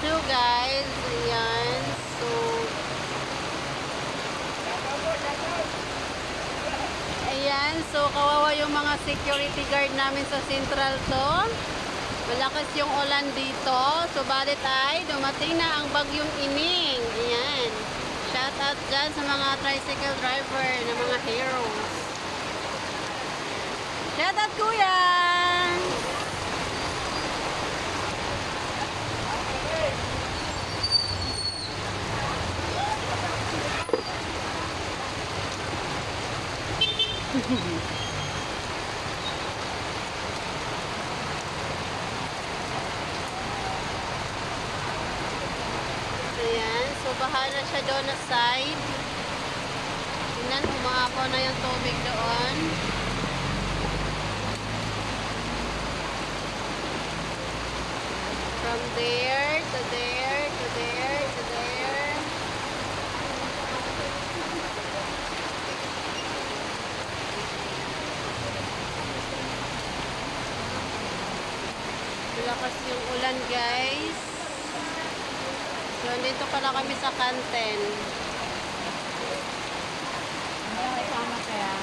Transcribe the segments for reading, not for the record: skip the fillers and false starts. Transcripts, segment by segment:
too, guys. Ayan. So, ayan. So, kawawa yung mga security guard namin sa Central to. Malakas yung ulan dito. So, balit ay dumating na ang bagyong Ining. Ayan. Shout out dyan sa mga tricycle driver na mga heroes. Shout out, kuya! Ayan, so bahala siya doon na side. Tingnan, umaapaw na yung tubig doon. From there to there to there to there. Malakas yung ulan, guys. So, dito pala kami sa Kanten. Ay, tama kaya.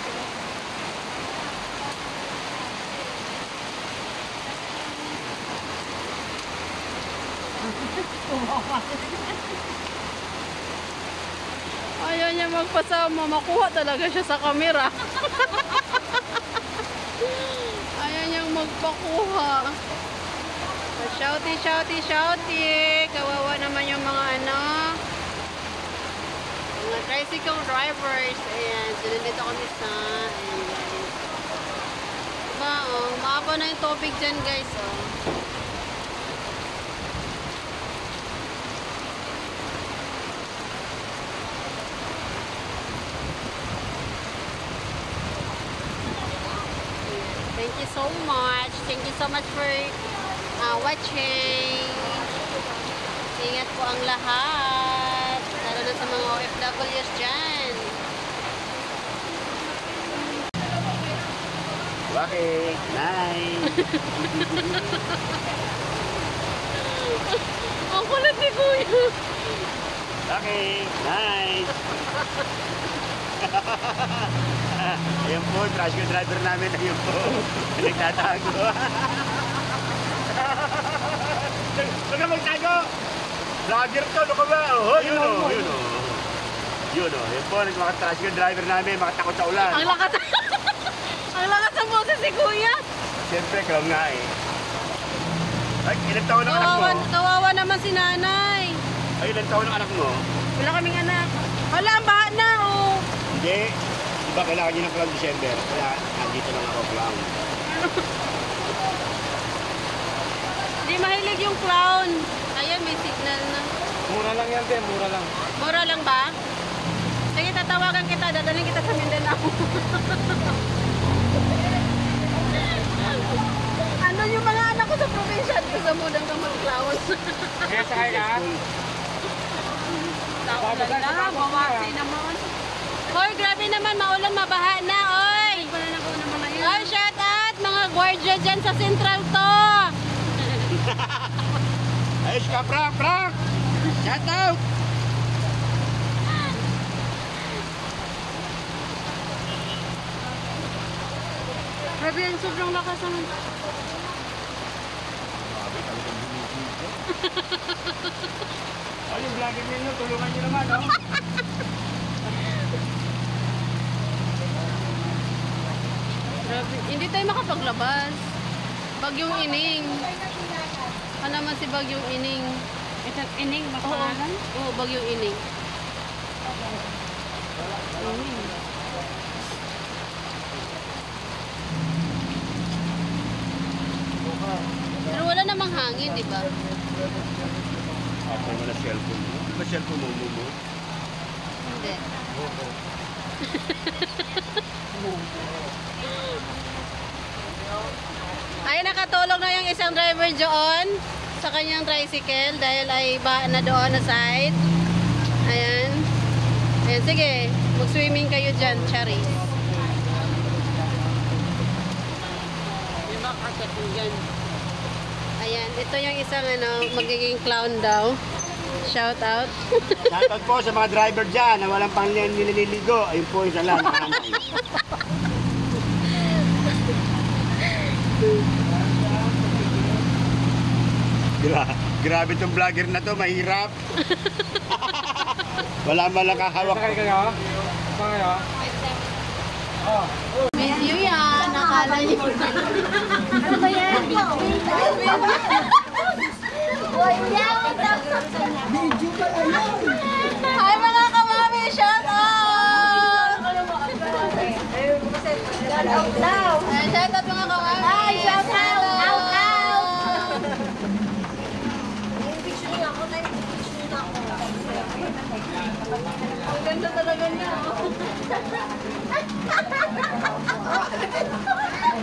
Ayaw niya magpasama. Makuha talaga siya sa camera. Ayaw niyang magpakuha. Shouty, shouty, shouty. Kawawa naman yung mga mga tricycle drivers. Ayan. So, nandito kami sa ayan, guys. Diba, oh. Maapaw na yung tubig dyan, guys, oh. Thank you so much. Thank you so much for watching. Ingat po ang lahat. Lalo na sa mga OFWs dyan. Okay, nice. Ang kulit ni Kuya. Okay, nice. Ayun po, tricycle driver namin. Ayun po. Nagtatago. Huwag ka magtago! Vlogger to, ano ka ba? Oh, yun o, yun o. Yun o, yun po, nagmakatricycle driver namin, makatakot sa ulan. Ang lakas. Ang lakas ng boses si Kuya. Siyempre, kaya nga eh. Ay, ilang taon ang anak mo? Kawawa naman si nanay. Ay, ilang taon ang anak mo? Wala kaming anak. Wala, ang baha na, oh. Hindi. Diba kailangan nyo ng clown December? Kaya nandito lang ako, clown. Hindi mahilig yung clown. Ayan, may signal na. Mura lang yan, te. Mura lang. Mura lang ba? Sige, tatawagan kita. Dadalhin kita sa Mindanao. Ano yung mga anak ko sa probinsya? Gusto mo lang kang mag-clown. Kaya sakay ka? Taulan na, mawasi naman. Hoy, grabe naman, maulan, mabaha na, oy! Oy, shout out, mga gwardiya dyan sa Central to! Ayos ka, Frank! Frank! Shout out! Grabe yan, sobrang lakas ang... Ay, yung vlogger ninyo, tulungan nyo naman, no? Grabe, hindi tayo makapaglabas. Bagyong Ining. Ano naman si Bagyong Ining? Ito, Ining, mapangalan? Oo, Bagyong Ining. Pero wala namang hangin, di ba? Ako mo na cellphone mo. Di ba cellphone mo? Hindi. Ay, nakatulog na yung isang driver doon sa kanyang tricycle dahil ay ba na doon na side. Ayan. Ayan, sige. Mag-swimming kayo dyan, Charis. Diba, kakatugan. Ayan. Ito yung isang magiging clown daw. Shout out. Shoutout po sa mga driver dyan na walang pang nililigo. Ayun po isa lang. Grabe tong vlogger na to, mahirap. Wala man lang kahawak. Miss you yan. Nakala niyo. Ano ba yan? Hi mga kamami! Shout out! Shout out mga kamami! Hi! Shout out! Out! Out! Ang ganda talaga niya.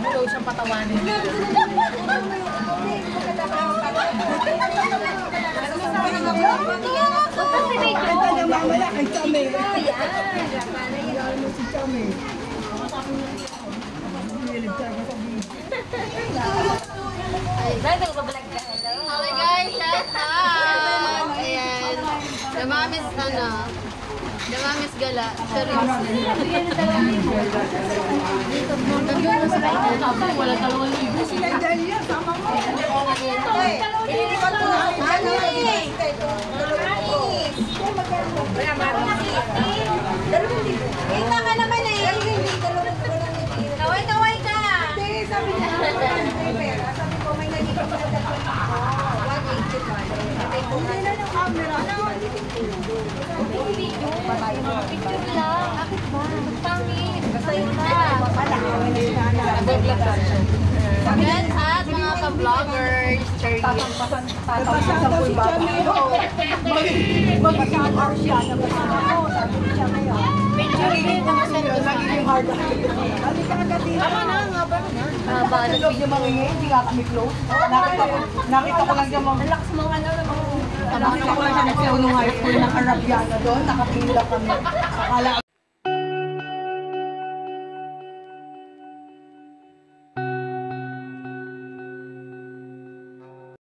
Daw siyang patawanin. Okay guys, shout out! Ayan. Damamis Damamis gala. Seryoso. Wala talawang libo. Sila dyan yan, sama mo. Ililipat ko na ako dyan. Kita ka naman eh. Kaway ka. Hindi, sabi niya. Sabi ko, may nalipat ko na dyan. 185. Hindi na yung camera. Picture lang. Bakit ba? Pangit. Basta yun na. Yan at mga ka-vloggers. Pasada si Chameo. Mag-hour siya. Nabasada ko. Sabi ni Chameo. Nagiging hard. Halika agad dito. Tama na, nga ba? Sa loob niya mangingi, hindi nga kami close. Nakita ko lang yung mga... Relax mo nga na. Nakita ko lang siya nagsiunong high school ng Arabiana doon. Nakatingin lang kami. Akala